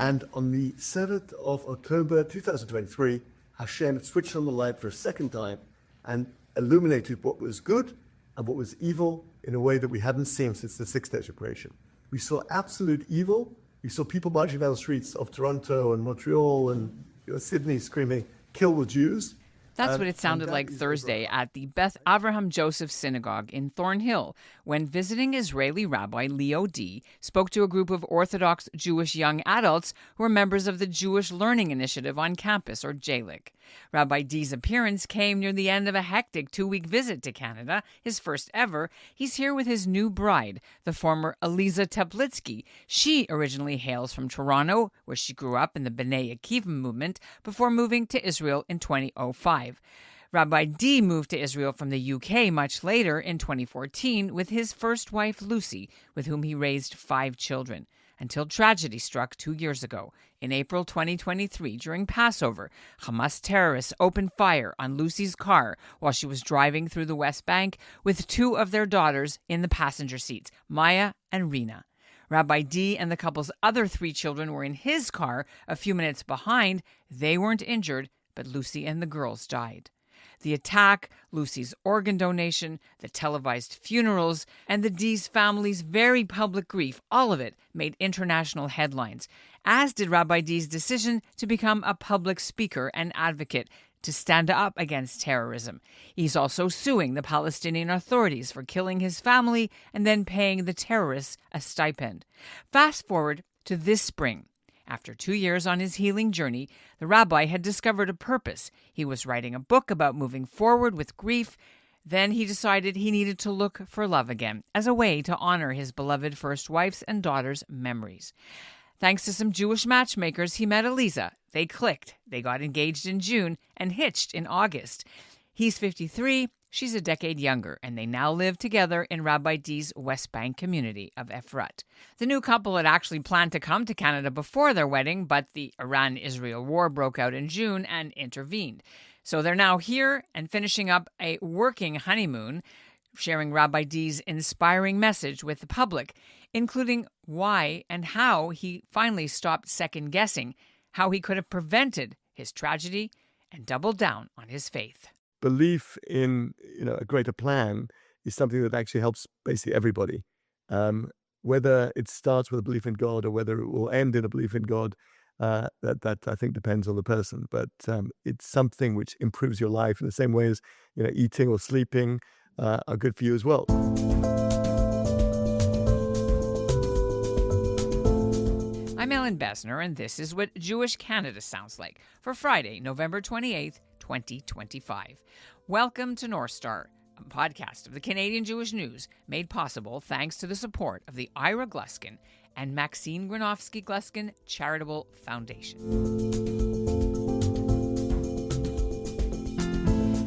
And on the 7th of October 2023, Hashem switched on the light for a second time and illuminated what was good and what was evil in a way that we hadn't seen since the Six Days of Creation. We saw absolute evil. We saw people marching down the streets of Toronto and Montreal and Sydney screaming, "Kill the Jews." That's what it sounded like Thursday at the Beth Avraham Joseph Synagogue in Thornhill when visiting Israeli Rabbi Leo Dee spoke to a group of Orthodox Jewish young adults who are members of the Jewish Learning Initiative on campus, or JLIC. Rabbi Dee's appearance came near the end of a hectic 2-week visit to Canada, his first ever. He's here with his new bride, the former Aliza Teplitsky. She originally hails from Toronto, where she grew up in the B'nai Akiva movement before moving to Israel in 2005. Rabbi Dee moved to Israel from the UK much later in 2014 with his first wife, Lucy, with whom he raised 5 children, until tragedy struck 2 years ago. In April 2023, during Passover, Hamas terrorists opened fire on Lucy's car while she was driving through the West Bank with 2 of their daughters in the passenger seats, Maia and Rina. Rabbi Dee and the couple's other 3 children were in his car a few minutes behind. They weren't injured, but Lucy and the girls died. The attack, Lucy's organ donation, the televised funerals, and the Dees family's very public grief, all of it made international headlines, as did Rabbi Dee's decision to become a public speaker and advocate to stand up against terrorism. He's also suing the Palestinian authorities for killing his family and then paying the terrorists a stipend. Fast forward to this spring. After 2 years on his healing journey, the rabbi had discovered a purpose. He was writing a book about moving forward with grief. Then he decided he needed to look for love again as a way to honor his beloved first wife's and daughter's memories. Thanks to some Jewish matchmakers, he met Aliza. They clicked. They got engaged in June and hitched in August. He's 53. She's a decade younger, and they now live together in Rabbi Dee's West Bank community of Efrat. The new couple had actually planned to come to Canada before their wedding, but the Iran-Israel war broke out in June and intervened. So they're now here and finishing up a working honeymoon, sharing Rabbi Dee's inspiring message with the public, including why and how he finally stopped second-guessing, how he could have prevented his tragedy and doubled down on his faith. Belief in a greater plan is something that actually helps basically everybody. Whether it starts with a belief in God or whether it will end in a belief in God, that I think depends on the person. But it's something which improves your life in the same way as eating or sleeping are good for you as well. I'm Ellen Besner, and this is what Jewish Canada sounds like for Friday, November 28th, 2025. Welcome to North Star, a podcast of the Canadian Jewish News, made possible thanks to the support of the Ira Gluskin and Maxine Granovsky-Gluskin Charitable Foundation.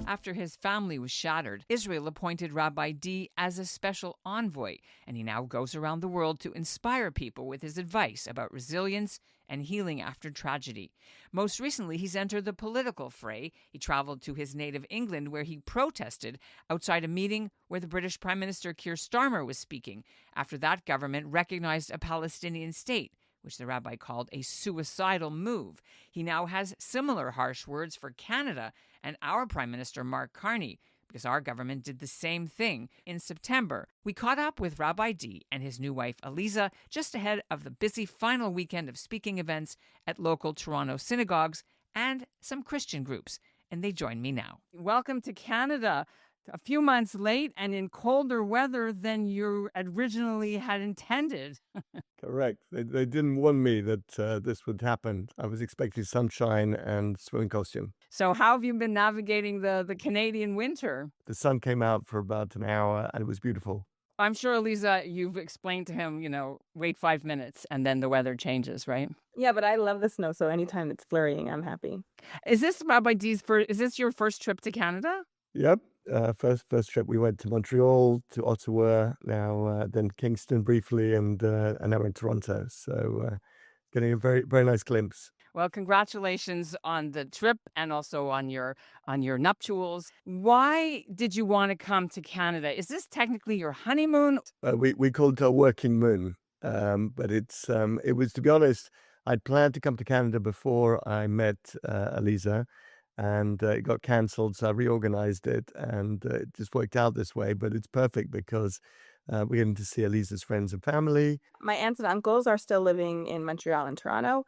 After his family was shattered, Israel appointed Rabbi Dee as a special envoy, and he now goes around the world to inspire people with his advice about resilience and healing after tragedy. Most recently, he's entered the political fray. He traveled to his native England, where he protested outside a meeting where the British Prime Minister Keir Starmer was speaking, after that government recognized a Palestinian state, which the rabbi called a suicidal move. He now has similar harsh words for Canada and our Prime Minister, Mark Carney, because our government did the same thing in September. We caught up with Rabbi Dee and his new wife, Aliza, just ahead of the busy final weekend of speaking events at local Toronto synagogues and some Christian groups, and they join me now. Welcome to Canada. A few months late and in colder weather than you originally had intended. Correct. They didn't warn me that this would happen. I was expecting sunshine and swimming costume. So how have you been navigating the Canadian winter? The sun came out for about an hour and it was beautiful. I'm sure, Aliza, you've explained to him, wait 5 minutes and then the weather changes, right? Yeah, but I love the snow, so anytime it's flurrying, I'm happy. Is this Rabbi Dee's is this your first trip to Canada? Yep. First trip, we went to Montreal, to Ottawa, now then Kingston briefly, and now we're in Toronto. So getting a very, very nice glimpse. Well, congratulations on the trip and also on your nuptials. Why did you want to come to Canada? Is this technically your honeymoon? We called it a working moon, but it was, to be honest, I'd planned to come to Canada before I met Aliza, and it got cancelled, so I reorganized it, and it just worked out this way. But it's perfect because we're getting to see Aliza's friends and family. My aunts and uncles are still living in Montreal and Toronto,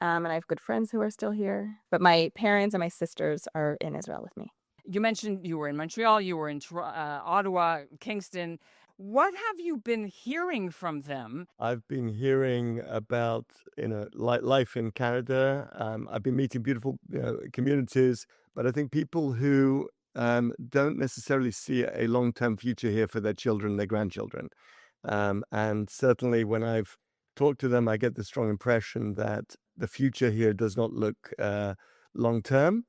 and I have good friends who are still here. But my parents and my sisters are in Israel with me. You mentioned you were in Montreal, you were in Ottawa, Kingston. What have you been hearing from them? I've been hearing about life in Canada. I've been meeting beautiful communities, but I think people who don't necessarily see a long-term future here for their children, their grandchildren. And certainly when I've talked to them, I get the strong impression that the future here does not look long-term,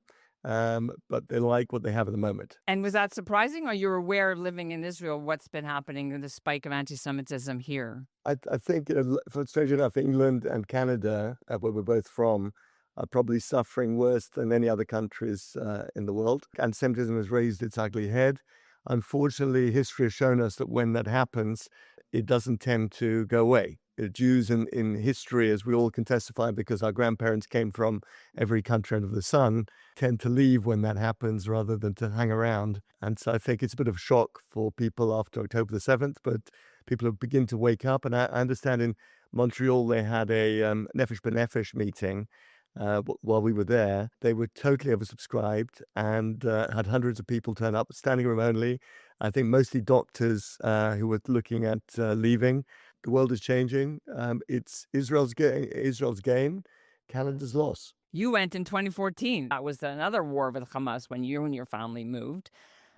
but they like what they have at the moment. And was that surprising? Or you're aware, living in Israel, what's been happening in the spike of anti-Semitism here? I think, for strange enough, England and Canada, where we're both from, are probably suffering worse than any other countries in the world. Anti-Semitism has raised its ugly head. Unfortunately, history has shown us that when that happens, it doesn't tend to go away. Jews in history, as we all can testify, because our grandparents came from every country under the sun, tend to leave when that happens rather than to hang around. And so I think it's a bit of a shock for people after October the 7th, but people have begun to wake up. And I understand in Montreal they had a Nefesh B'Nefesh meeting while we were there. They were totally oversubscribed and had hundreds of people turn up, standing room only. I think mostly doctors who were looking at leaving. The world is changing. It's Israel's gain, Canada's loss. You went in 2014. That was another war with Hamas when you and your family moved.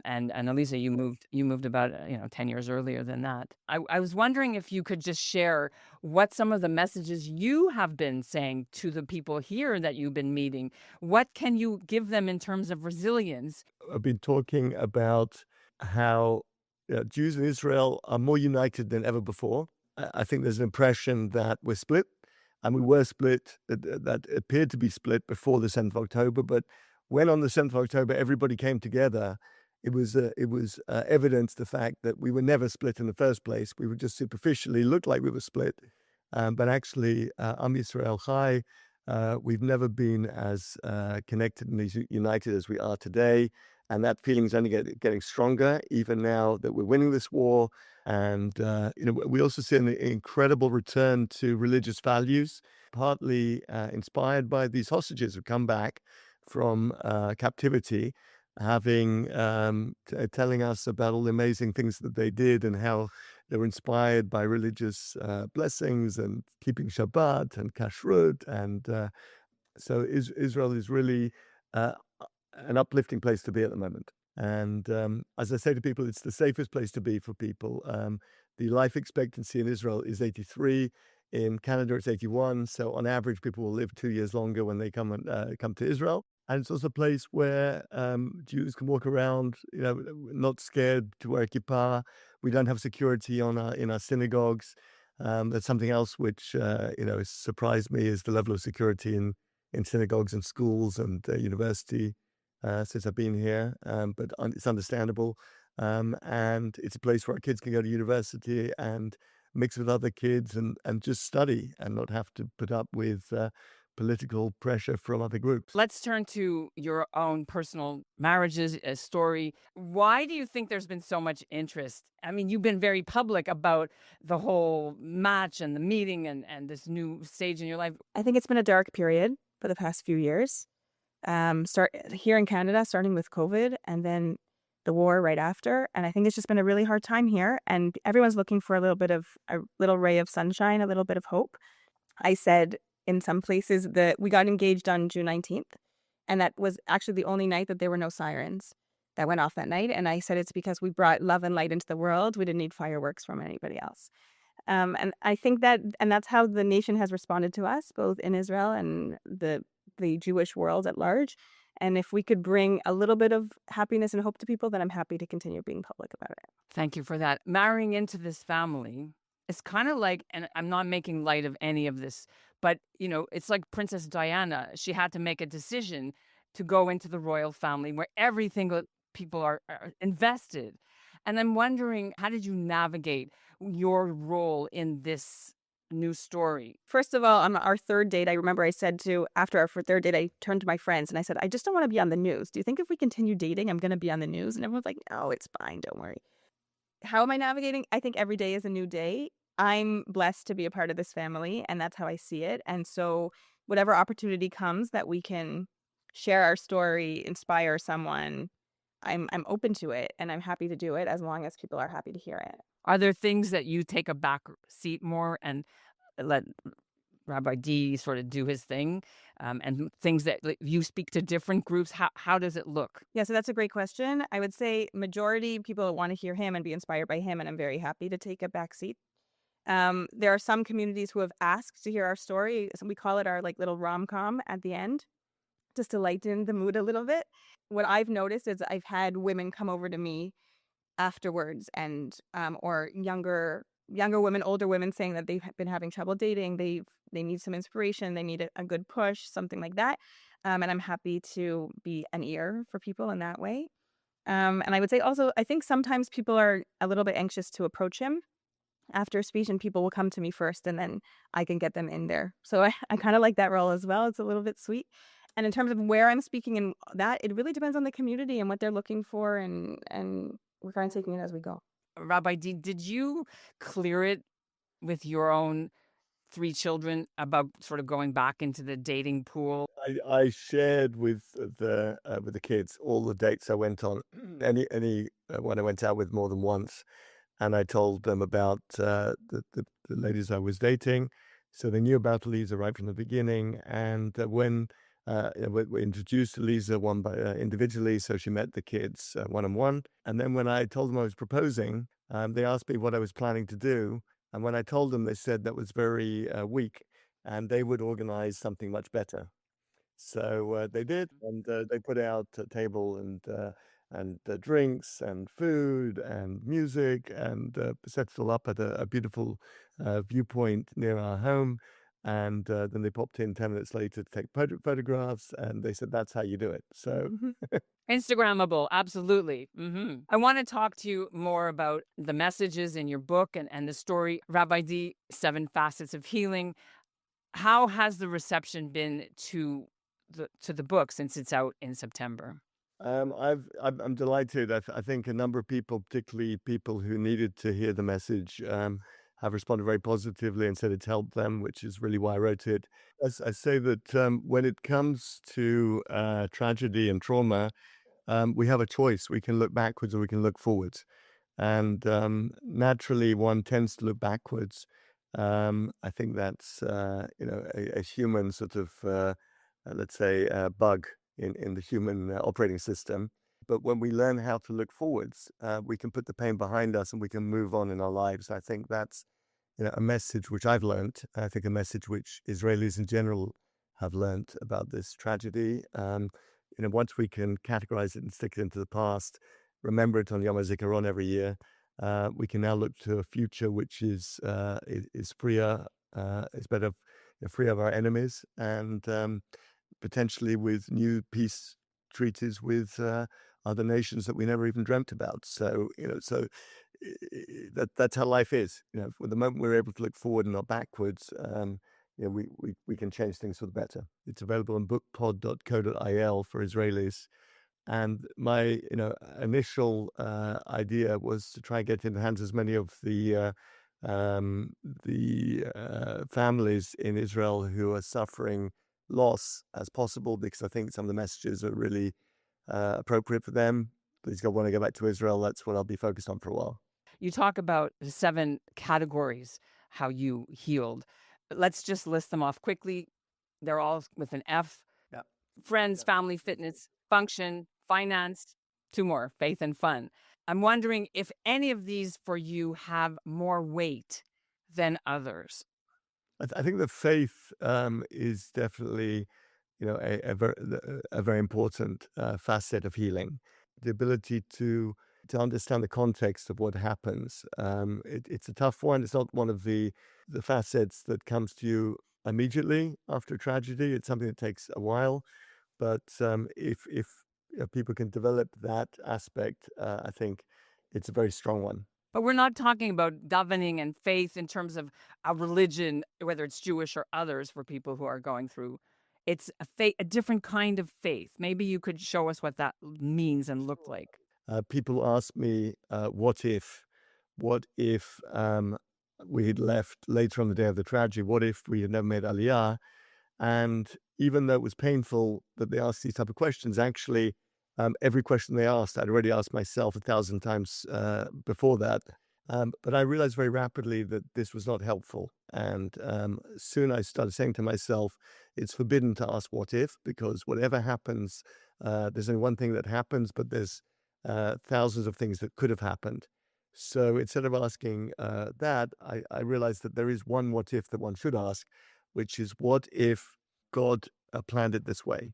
And Aliza, you moved about 10 years earlier than that. I was wondering if you could just share what some of the messages you have been saying to the people here that you've been meeting. What can you give them in terms of resilience? I've been talking about how Jews in Israel are more united than ever before. I think there's an impression that we're split, and we were split, that appeared to be split before the 7th of October. But when on the 7th of October everybody came together, it was evidence the fact that we were never split in the first place. We would just superficially look like we were split, but actually, Am Yisrael Chai, we've never been as connected and as united as we are today. And that feeling is only getting stronger, even now that we're winning this war. And we also see an incredible return to religious values, partly inspired by these hostages who come back from captivity, having telling us about all the amazing things that they did and how they were inspired by religious blessings and keeping Shabbat and Kashrut. And so Israel is really an uplifting place to be at the moment. And as I say to people, it's the safest place to be for people. The life expectancy in Israel is 83. In Canada, it's 81. So on average, people will live 2 years longer when they come to Israel. And it's also a place where Jews can walk around, not scared to wear a kippah. We don't have security in our synagogues. That's something else which has surprised me, is the level of security in synagogues and schools and university since I've been here. But it's understandable. And it's a place where our kids can go to university and mix with other kids and just study and not have to put up with political pressure from other groups. Let's turn to your own personal marriages, story. Why do you think there's been so much interest? I mean, you've been very public about the whole match and the meeting and this new stage in your life. I think it's been a dark period for the past few years. Start here in Canada, starting with COVID, and then the war right after. And I think it's just been a really hard time here. And everyone's looking for a little ray of sunshine, a little bit of hope. I said in some places that we got engaged on June 19th. And that was actually the only night that there were no sirens that went off that night. And I said it's because we brought love and light into the world. We didn't need fireworks from anybody else. And I think that's how the nation has responded to us, both in Israel and the Jewish world at large. And if we could bring a little bit of happiness and hope to people, then I'm happy to continue being public about it. Thank you for that. Marrying into this family is kind of like, and I'm not making light of any of this, but, it's like Princess Diana. She had to make a decision to go into the royal family where everything people are invested. And I'm wondering, how did you navigate your role in this new story? First of all, on our third date, I remember I said after our third date, I turned to my friends and I said, I just don't want to be on the news. Do you think if we continue dating, I'm going to be on the news? And everyone's like, no, it's fine. Don't worry. How am I navigating? I think every day is a new day. I'm blessed to be a part of this family, and that's how I see it. And so whatever opportunity comes that we can share our story, inspire someone, I'm open to it, and I'm happy to do it as long as people are happy to hear it. Are there things that you take a back seat more and let Rabbi Dee sort of do his thing, and things that you speak to different groups? How does it look? Yeah, so that's a great question. I would say majority people want to hear him and be inspired by him, and I'm very happy to take a back seat. There are some communities who have asked to hear our story. So we call it our little rom-com at the end, just to lighten the mood a little bit. What I've noticed is I've had women come over to me afterwards and or younger women, older women saying that they've been having trouble dating. They need some inspiration. They need a good push, something like that. And I'm happy to be an ear for people in that way. And I would say also, I think sometimes people are a little bit anxious to approach him after a speech, and people will come to me first and then I can get them in there. So I kind of like that role as well. It's a little bit sweet. And in terms of where I'm speaking and that, it really depends on the community and what they're looking for, and we're kind of taking it as we go. Rabbi Dee, did you clear it with your own 3 children about sort of going back into the dating pool? I shared with the kids all the dates I went on, any when I went out with more than once, and I told them about the ladies I was dating, so they knew about Aliza right from the beginning. And when we introduced Aliza one by individually, so she met the kids one on one. And then when I told them I was proposing, they asked me what I was planning to do. And when I told them, they said that was very weak, and they would organize something much better. So they did, and they put out a table and drinks and food and music, and set it all up at a beautiful viewpoint near our home. And then they popped in 10 minutes later to take photographs, and they said, "That's how you do it." So Instagrammable, absolutely. I want to talk to you more about the messages in your book and the story, Rabbi Dee, 7 Facets of Healing. How has the reception been to the book since it's out in September? I'm delighted. I think a number of people, particularly people who needed to hear the message, have responded very positively and said it's helped them, which is really why I wrote it. As I say that when it comes to tragedy and trauma, we have a choice. We can look backwards or we can look forwards. And naturally, one tends to look backwards. I think that's a human sort of let's say bug in the human operating system. But when we learn how to look forwards, we can put the pain behind us and we can move on in our lives. I think that's a message which I've learned. I think a message which Israelis in general have learned about this tragedy. Once we can categorize it and stick it into the past, remember it on Yom HaZikaron every year, we can now look to a future which is freer, is better, free of our enemies, and potentially with new peace treaties with other nations that we never even dreamt about. So that's how life is. For the moment we're able to look forward and not backwards, we can change things for the better. It's available on bookpod.co.il for Israelis. And my initial idea was to try and get in the hands as many of the families in Israel who are suffering loss as possible, because I think some of the messages are really appropriate for them. Please go want to go back to Israel. That's what I'll be focused on for a while. You talk about the 7 categories, how you healed. Let's just list them off quickly. They're all with an F. Yeah. Friends, family, fitness, function, finance, 2 more, faith and fun. I'm wondering if any of these for you have more weight than others. I think the faith is definitely, a very important facet of healing. The ability to understand the context of what happens. It's a tough one. It's not one of the facets that comes to you immediately after tragedy. It's something that takes a while. But if people can develop that aspect, I think it's a very strong one. But we're not talking about davening and faith in terms of a religion, whether it's Jewish or others, for people who are going through. It's a different kind of faith. Maybe you could show us what that means and looked like. People ask me, what if we had left later on the day of the tragedy? What if we had never made Aliyah? And even though it was painful that they asked these type of questions, actually, every question they asked, I'd already asked myself 1,000 times before that. But I realized very rapidly that this was not helpful. And soon I started saying to myself, it's forbidden to ask what if, because whatever happens, there's only one thing that happens, but there's thousands of things that could have happened. So instead of asking that, I realized that there is one what if that one should ask, which is what if God planned it this way?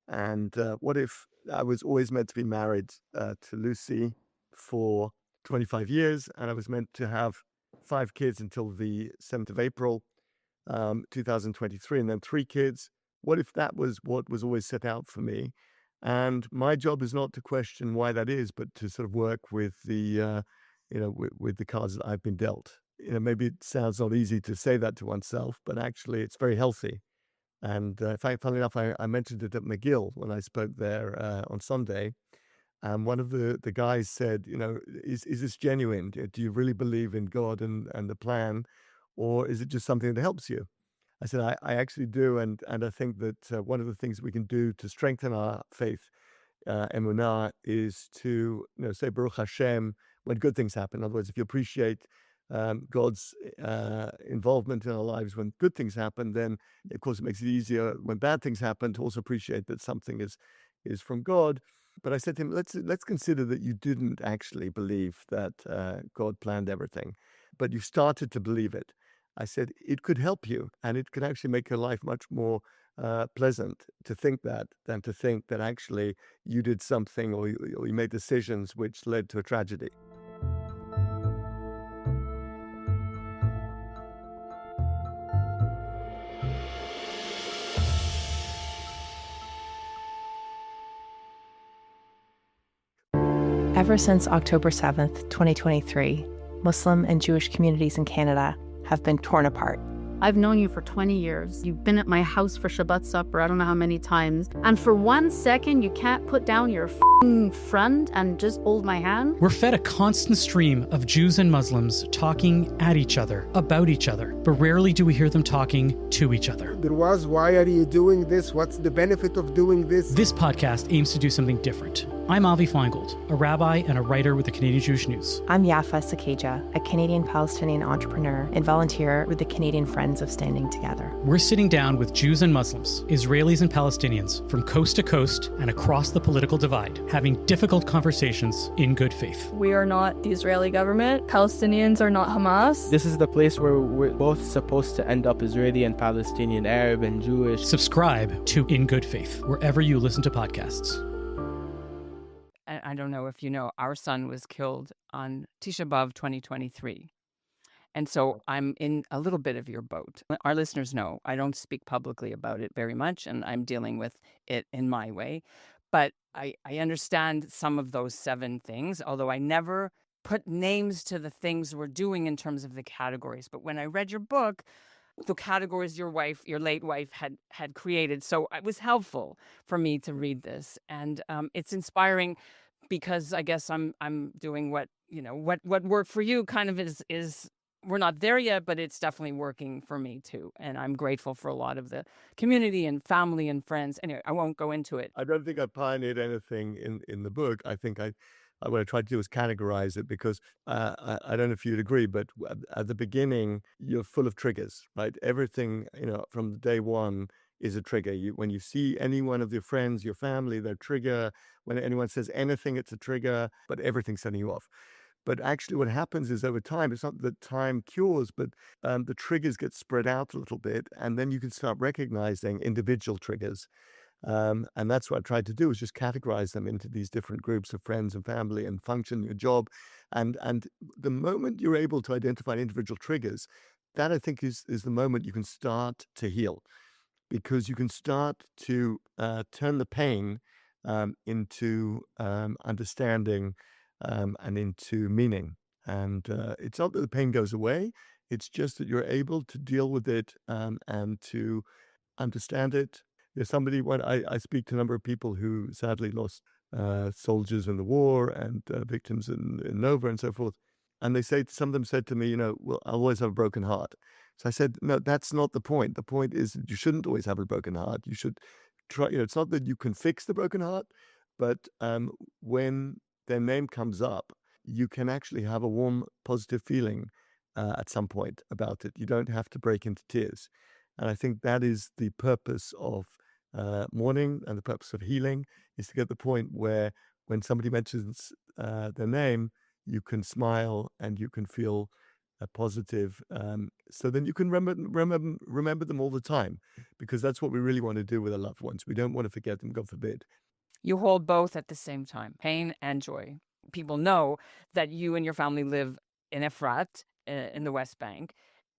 And what if I was always meant to be married to Lucy for 25 years, and I was meant to have 5 kids until the 7th of April, 2023, and then 3 kids. What if that was what was always set out for me? And my job is not to question why that is, but to sort of work with the, with the cards that I've been dealt. Maybe it sounds not easy to say that to oneself, but actually it's very healthy. And in fact, funnily enough, I mentioned it at McGill when I spoke there on Sunday. And one of the guys said, is this genuine? Do you really believe in God and the plan? Or is it just something that helps you? I said, I actually do. And I think that one of the things we can do to strengthen our faith, emunah, is to say Baruch Hashem when good things happen. In other words, if you appreciate God's involvement in our lives when good things happen, then of course it makes it easier when bad things happen to also appreciate that something is from God. But I said to him, let's consider that you didn't actually believe that God planned everything, but you started to believe it. I said it could help you, and it could actually make your life much more pleasant to think that than to think that actually you did something or you made decisions which led to a tragedy. Ever since October 7th, 2023, Muslim and Jewish communities in Canada have been torn apart. I've known you for 20 years. You've been at my house for Shabbat supper, I don't know how many times. And for 1 second, you can't put down your friend and just hold my hand? We're fed a constant stream of Jews and Muslims talking at each other, about each other, but rarely do we hear them talking to each other. There was, why are you doing this? What's the benefit of doing this? This podcast aims to do something different. I'm Avi Feingold, a rabbi and a writer with the Canadian Jewish News. I'm Yafa Sakeja, a Canadian-Palestinian entrepreneur and volunteer with the Canadian Friends of Standing Together. We're sitting down with Jews and Muslims, Israelis and Palestinians from coast to coast and across the political divide, having difficult conversations in good faith. We are not the Israeli government. Palestinians are not Hamas. This is the place where we're both supposed to end up, Israeli and Palestinian, Arab and Jewish. Subscribe to In Good Faith, wherever you listen to podcasts. I don't know if you know, our son was killed on Tisha B'Av 2023. And so I'm in a little bit of your boat. Our listeners know I don't speak publicly about it very much, and I'm dealing with it in my way. But I understand some of those 7 things, although I never put names to the things we're doing in terms of the categories. But when I read your book, the categories your late wife had created, so it was helpful for me to read this. And it's inspiring because I guess I'm doing what worked for you kind of is we're not there yet, but it's definitely working for me too. And I'm grateful for a lot of the community and family and friends. Anyway, I won't go into it. I don't think I pioneered anything in the book. I think what I tried to do was categorize it because I don't know if you'd agree, but at the beginning, you're full of triggers, right? Everything, from day one is a trigger. When you see any one of your friends, your family, their trigger. When anyone says anything, it's a trigger, but everything's setting you off. But actually what happens is over time, it's not that time cures, but the triggers get spread out a little bit, and then you can start recognizing individual triggers. And that's what I tried to do, is just categorize them into these different groups of friends and family and function your job. And the moment you're able to identify individual triggers, that I think is the moment you can start to heal, because you can start to turn the pain into understanding and into meaning. And it's not that the pain goes away. It's just that you're able to deal with it and to understand it. There's somebody, when I speak to a number of people who sadly lost soldiers in the war and victims in Nova and so forth. And they say, some of them said to me, well, I always have a broken heart. So I said, no, that's not the point. The point is that you shouldn't always have a broken heart. You should try, it's not that you can fix the broken heart, but when their name comes up, you can actually have a warm, positive feeling at some point about it. You don't have to break into tears. And I think that is the purpose of mourning, and the purpose of healing is to get the point where when somebody mentions their name, you can smile and you can feel positive. So then you can remember them all the time, because that's what we really want to do with our loved ones. We don't want to forget them, God forbid. You hold both at the same time, pain and joy. People know that you and your family live in Efrat, in the West Bank,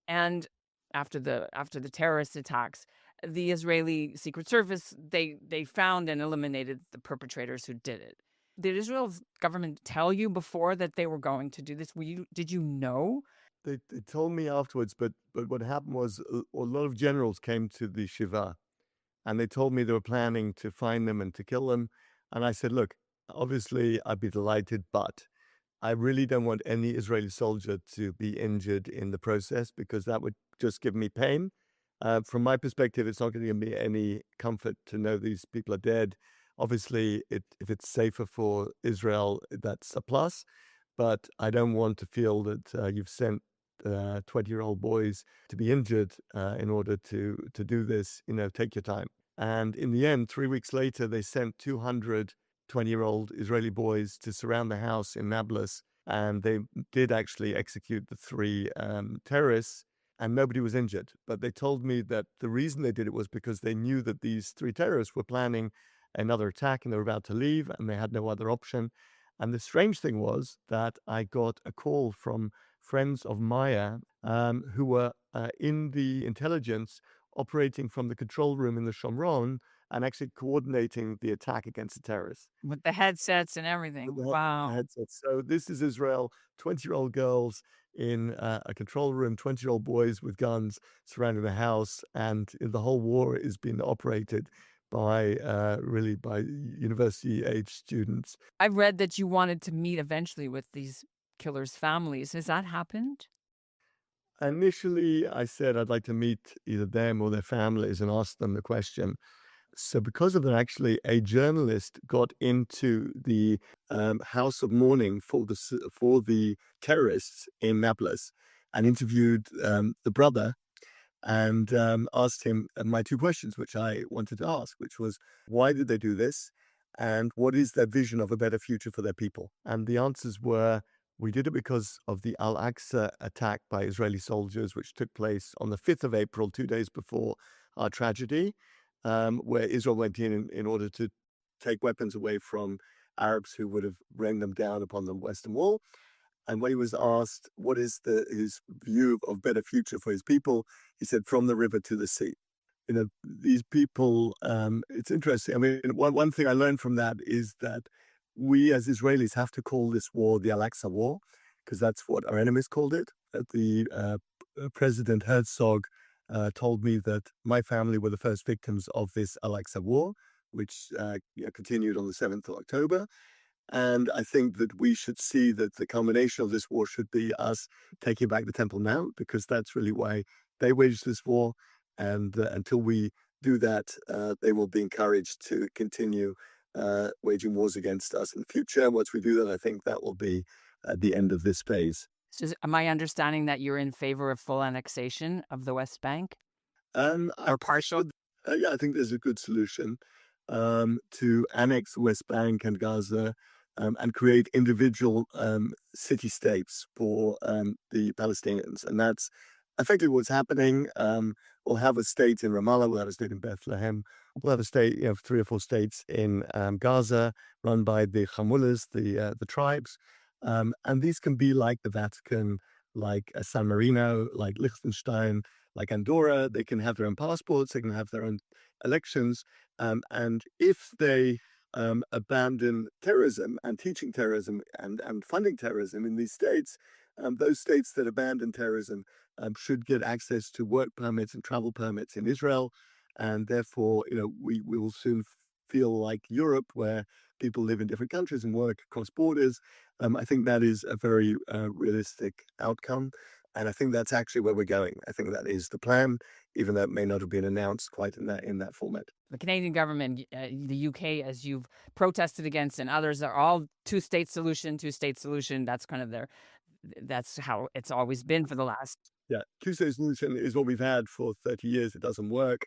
and after the terrorist attacks, the Israeli Secret Service, they found and eliminated the perpetrators who did it. Did Israel's government tell you before that they were going to do this? Did you know? They told me afterwards, but what happened was a lot of generals came to the Shiva, and they told me they were planning to find them and to kill them. And I said, look, obviously I'd be delighted, but I really don't want any Israeli soldier to be injured in the process, because that would just give me pain. From my perspective, it's not going to give me any comfort to know these people are dead. Obviously, if it's safer for Israel, that's a plus. But I don't want to feel that you've sent 20-year-old boys to be injured in order to do this. Take your time. And in the end, 3 weeks later, they sent 200 20-year-old Israeli boys to surround the house in Nablus, and they did actually execute the 3 terrorists, and nobody was injured. But they told me that the reason they did it was because they knew that these 3 terrorists were planning another attack and they were about to leave, and they had no other option. And the strange thing was that I got a call from friends of Maia who were in the intelligence, operating from the control room in the Shomron and actually coordinating the attack against the terrorists. With the headsets and everything. Wow. Headsets. So this is Israel, 20-year-old girls in a control room, 20-year-old boys with guns surrounding the house, and the whole war is being operated by university-age students. I've read that you wanted to meet eventually with these killers' families. Has that happened? Initially, I said I'd like to meet either them or their families and ask them the question. So because of that, actually, a journalist got into the house of mourning for the terrorists in Nablus and interviewed the brother, and asked him my 2 questions, which I wanted to ask, which was, why did they do this? And what is their vision of a better future for their people? And the answers were, we did it because of the Al-Aqsa attack by Israeli soldiers, which took place on the 5th of April, 2 days before our tragedy, where Israel went in order to take weapons away from Arabs who would have rained them down upon the Western Wall. And when he was asked what is his view of better future for his people, he said, from the river to the sea. These people, it's interesting. I mean, one thing I learned from that is that we as Israelis have to call this war the Al-Aqsa War, because that's what our enemies called it. The President Herzog told me that my family were the first victims of this Al-Aqsa War, which continued on the 7th of October. And I think that we should see that the culmination of this war should be us taking back the Temple Mount, because that's really why they waged this war. And until we do that, they will be encouraged to continue waging wars against us in the future. And once we do that, I think that will be the end of this phase. So am I understanding that you're in favor of full annexation of the West Bank? Or partial? Yeah, I think there's a good solution to annex West Bank and Gaza and create individual city-states for the Palestinians. And that's effectively what's happening. We'll have a state in Ramallah, we'll have a state in Bethlehem, we'll have a state, 3 or 4 states in Gaza run by the Hamulas, the tribes. And these can be like the Vatican, like San Marino, like Liechtenstein, like Andorra. They can have their own passports, they can have their own elections. And if they abandon terrorism and teaching terrorism and funding terrorism in these states, those states that abandon terrorism should get access to work permits and travel permits in Israel. And therefore, we will soon feel like Europe, where people live in different countries and work across borders. I think that is a very realistic outcome. And I think that's actually where we're going. I think that is the plan, even though it may not have been announced quite in that format. The Canadian government, the UK, as you've protested against, and others are all two-state solution. That's kind of that's how it's always been for the last. Yeah, two-state solution is what we've had for 30 years. It doesn't work.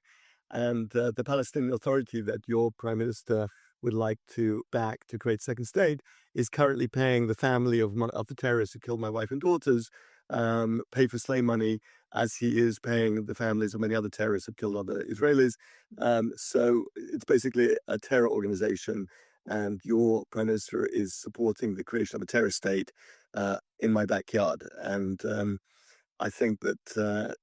And the Palestinian Authority that your Prime Minister would like to back to create second state is currently paying the family of the terrorists who killed my wife and daughters pay for slave money, as he is paying the families of many other terrorists who killed other Israelis. So it's basically a terror organization, and your Prime Minister is supporting the creation of a terror state in my backyard. And I think that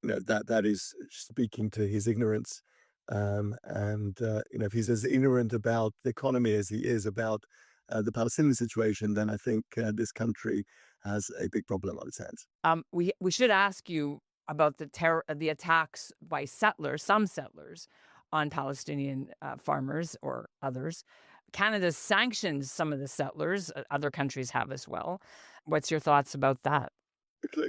that is speaking to his ignorance. If he's as ignorant about the economy as he is about the Palestinian situation, then I think this country has a big problem on its hands. We should ask you about the attacks by some settlers, on Palestinian farmers or others. Canada sanctions some of the settlers. Other countries have as well. What's your thoughts about that?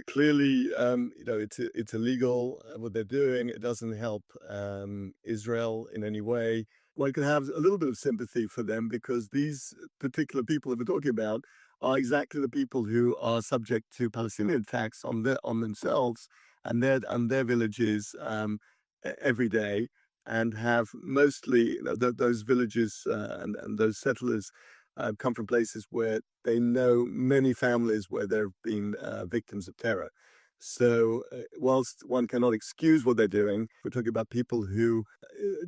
Clearly, it's illegal what they're doing. It doesn't help Israel in any way. One can have a little bit of sympathy for them, because these particular people that we're talking about are exactly the people who are subject to Palestinian attacks on themselves and their villages every day, and have mostly those villages and those settlers come from places where they know many families where there have been victims of terror. So whilst one cannot excuse what they're doing, we're talking about people who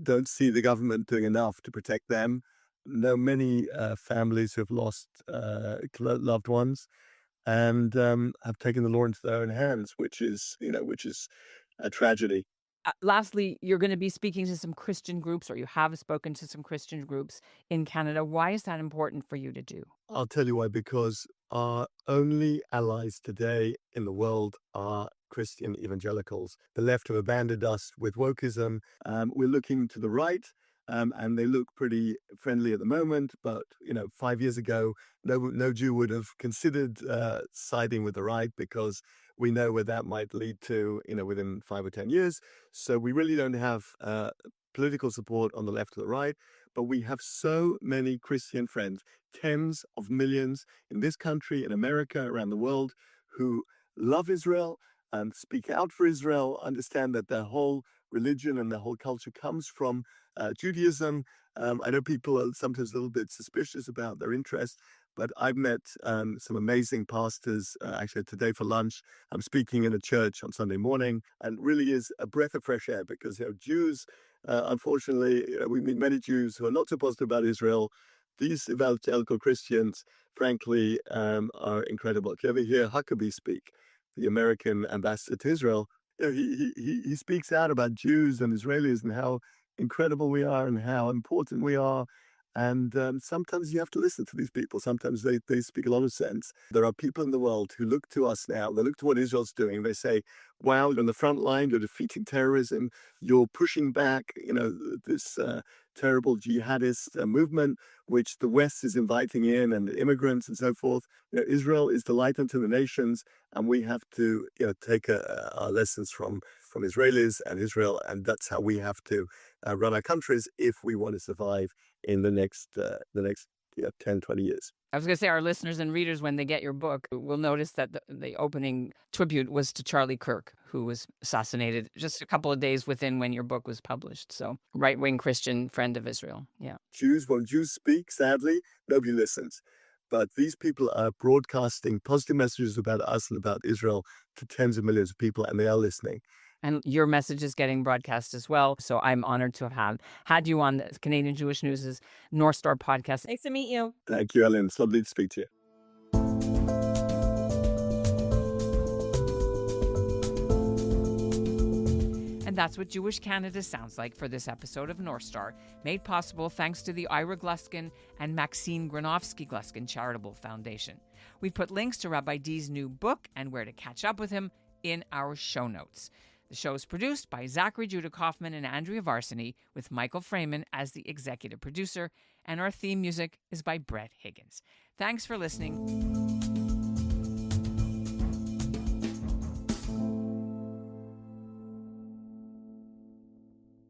don't see the government doing enough to protect them. Know many families who have lost loved ones, and have taken the law into their own hands, which is a tragedy. Lastly, you're going to be speaking to some Christian groups, or you have spoken to some Christian groups in Canada. Why is that important for you to do? I'll tell you why, because our only allies today in the world are Christian evangelicals. The left have abandoned us with wokeism. We're looking to the right, and they look pretty friendly at the moment. But 5 years ago, no Jew would have considered siding with the right, because we know where that might lead to, within 5 or 10 years. So we really don't have political support on the left or the right, but we have so many Christian friends, tens of millions in this country, in America, around the world, who love Israel and speak out for Israel, understand that their whole religion and their whole culture comes from Judaism. I know people are sometimes a little bit suspicious about their interest, but I've met some amazing pastors. Actually, today for lunch, I'm speaking in a church on Sunday morning, and really is a breath of fresh air, because Jews, unfortunately, we meet many Jews who are not so positive about Israel. These evangelical Christians, frankly, are incredible. If you ever hear Huckabee speak, the American ambassador to Israel, he speaks out about Jews and Israelis and how incredible we are and how important we are. And sometimes you have to listen to these people. Sometimes they speak a lot of sense. There are people in the world who look to us now. They look to what Israel's doing. They say, wow, you're on the front line. You're defeating terrorism. You're pushing back, this terrible jihadist movement, which the West is inviting in, and immigrants and so forth. Israel is the light unto the nations, and we have to take our lessons from Israelis and Israel, and that's how we have to run our countries if we want to survive in the next 10, 20 years. I was going to say, our listeners and readers, when they get your book, will notice that the opening tribute was to Charlie Kirk, who was assassinated just a couple of days within when your book was published. So, right-wing Christian friend of Israel. Yeah. When Jews speak, sadly, nobody listens. But these people are broadcasting positive messages about us and about Israel to tens of millions of people, and they are listening. And your message is getting broadcast as well. So I'm honored to have had you on the Canadian Jewish News' North Star podcast. Nice to meet you. Thank you, Ellen. It's lovely to speak to you. And that's what Jewish Canada sounds like for this episode of North Star, made possible thanks to the Ira Gluskin and Maxine Granovsky-Gluskin Charitable Foundation. We've put links to Rabbi Dee's new book and where to catch up with him in our show notes. The show is produced by Zachary Judah Kaufman and Andrea Varsany, with Michael Freeman as the executive producer, and our theme music is by Brett Higgins. Thanks for listening.